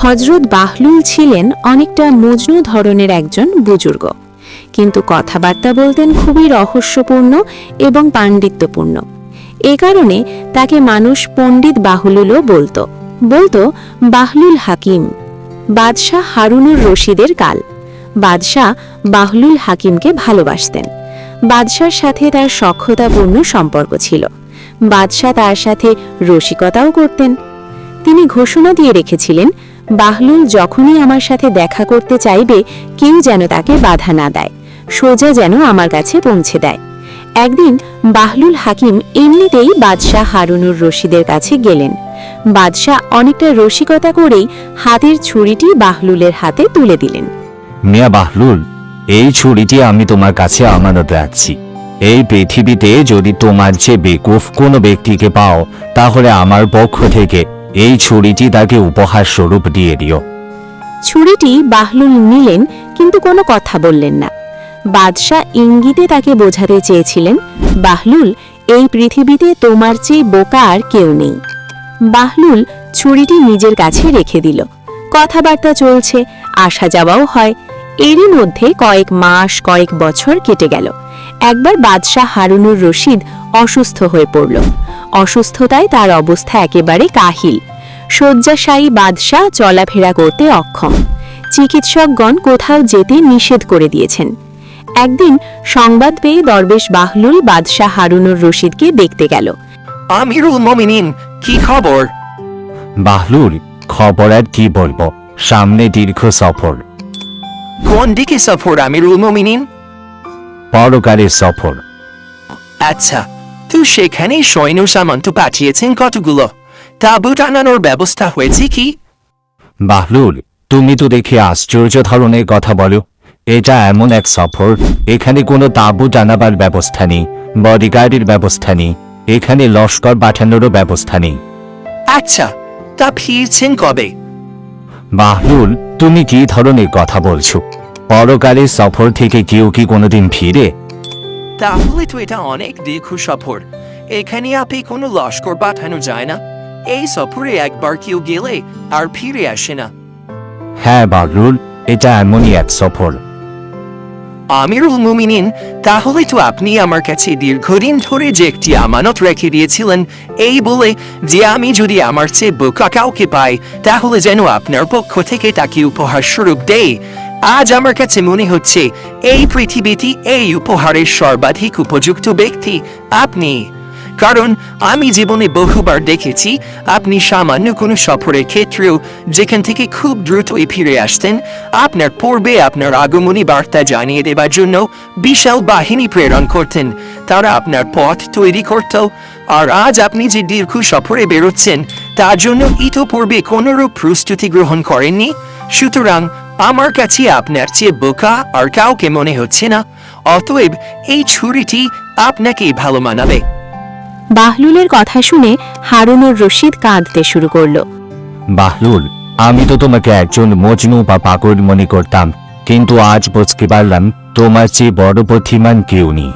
হযরত বাহলুল ছিলেন অনেকটা মজনু ধরনের একজন বুজুর্গ, কিন্তু কথাবার্তা বলতেন খুবই রহস্যপূর্ণ এবং পাণ্ডিত্যপূর্ণ। এ কারণে তাকে মানুষ পণ্ডিত বাহলুলও বলতো বাহলুল হাকিম। বাদশাহ হারুনুর রশিদের কাল। বাদশাহ বাহলুল হাকিমকে ভালোবাসতেন। বাদশার সাথে তার সখ্যতাপূর্ণ সম্পর্ক ছিল। বাদশাহ তার সাথে রসিকতাও করতেন। তিনি ঘোষণা দিয়ে রেখেছিলেন, বাহলুল যখনই আমার সাথে দেখা করতে চাইবে কেউ যেন তাকে বাধা না দেয়, সোজা যেন আমার কাছে পৌঁছে দেয়। একদিন বাহলুল হাকিম এমনিতেই বাদশাহ হারুনুর রশিদের কাছে গেলেন। বাদশাহ অনেকটা রসিকতা করেই হাতের ছুরিটি বাহলুলের হাতে তুলে দিলেন। মিয়া বাহলুল, এই ছুরিটি আমি তোমার কাছে আমানত রাখছি। এই পৃথিবীতে যদি তোমার চেয়ে বেকুফ কোনো ব্যক্তিকে পাও, তাহলে আমার পক্ষ থেকে এই ছুরিটি তাকে উপহার স্বরূপ দিয়ে দিও। ছুরিটি বাহলুল নিলেন, কিন্তু কোনো কথা বললেন না। বাদশাহ ইঙ্গিতে তাকে বোঝাতে চেয়েছিলেন, বাহলুল, এই পৃথিবীতে তোমার চেয়ে বোকা আর কেউ নেই। বাহলুল ছুরিটি নিজের কাছে রেখে দিল। কথাবার্তা চলছে, আসা যাওয়াও হয়। এরই মধ্যে কয়েক মাস, কয়েক বছর কেটে গেল। একবার বাদশাহ হারুনুর রশিদ অসুস্থ হয়ে পড়ল। অসুস্থতায় তার অবস্থা একেবারে কাহিল। শয্যাশায়ী বাদশাহ চলাফেরা করতে অক্ষম। চিকিৎসকগণ কোথাও যেতে নিষেধ করে দিয়েছেন। একদিন সংবাদ পেয়ে দরবেশ বাহলুল বাদশাহ হারুনুর রশিদকে দেখতে গেল। আমিরুল মোমিনিন, কি খবর? বাহলুল, খবর আর কি বলবো, সামনে দীর্ঘ সফর। কোন দিকে সফর আমিরুল মোমিনিন? পরকালের সফর। আচ্ছা, তো সেখানে সৈন্য সামন্ত পাঠিয়েছেন কতগুলো? তাঁবু টানানোর ব্যবস্থা হয়েছে কি? বাহলুল, তুমি তো দেখে আশ্চর্য ধরনের কথা বলো। এটা এমন এক সফর, এখানে কোনো তাঁবু টানাবার ব্যবস্থা নেই, বডিগার্ডের ব্যবস্থা নেই, এখানে লস্কর পাঠানোরও ব্যবস্থা নেই। আচ্ছা, তা ফিরছেন কবে? বাহলুল, তুমি কি ধরনের কথা বলছো? পরকালের সফর থেকে কেউ কি কোনোদিন ফিরে? তাহলে তো এটা অনেক দীর্ঘ সফর। এখানে আপনি কোনো লস্কর পাঠানো যায় না। এই সফরে একবার কেউ গেলে আর ফিরে আসে না। হ্যাঁ বাহলুল, এটা এমনই এক সফর। আমিরুল মুমিনিন, তাহলে তো আপনি আমার কাছে দীর্ঘদিন ধরে যে একটি আমানত রেখে দিয়েছিলেন, এই বলে যে আমি যদি আমার চেয়ে বোকা কাউকে পাই, তাহলে যেন আপনার পক্ষ থেকে তাকে উপহার স্বরূপ দেই। আজ আমার কাছে মনে হচ্ছে এই পৃথিবীতে এই উপহারের সর্বাধিক উপযুক্ত ব্যক্তি আপনি। কারণ আমি জীবনে বহুবার দেখেছি আপনি সামান্য কোনো সফরের ক্ষেত্রেও যেখান থেকে খুব দ্রুতই ফিরে আসতেন, আপনার পূর্বে আপনার আগমনী বার্তা জানিয়ে দেবার জন্য বিশাল বাহিনী প্রেরণ করতেন। তারা আপনার পথ তৈরি করত। আর আজ আপনি যে দীর্ঘ সফরে বেরোচ্ছেন, তার জন্য ইতোপূর্বে কোনোরূপ প্রস্তুতি গ্রহণ করেননি। সুতরাং আমার কাছে আপনার চেয়ে বোকা আর কাউকে মনে হচ্ছে না। অতএব এই ছুরিটি আপনাকেই ভালো মানাবে। বাহলুলের কথা শুনে হারুনুর রশিদ কাঁদতে শুরু করল। বাহলুল, আমি তো তোমাকে একজন মজনু বা পাগল মনে করতাম, কিন্তু আজ বুঝতে পারলাম তোমার চেয়ে বড় বুদ্ধিমান কেউ নেই।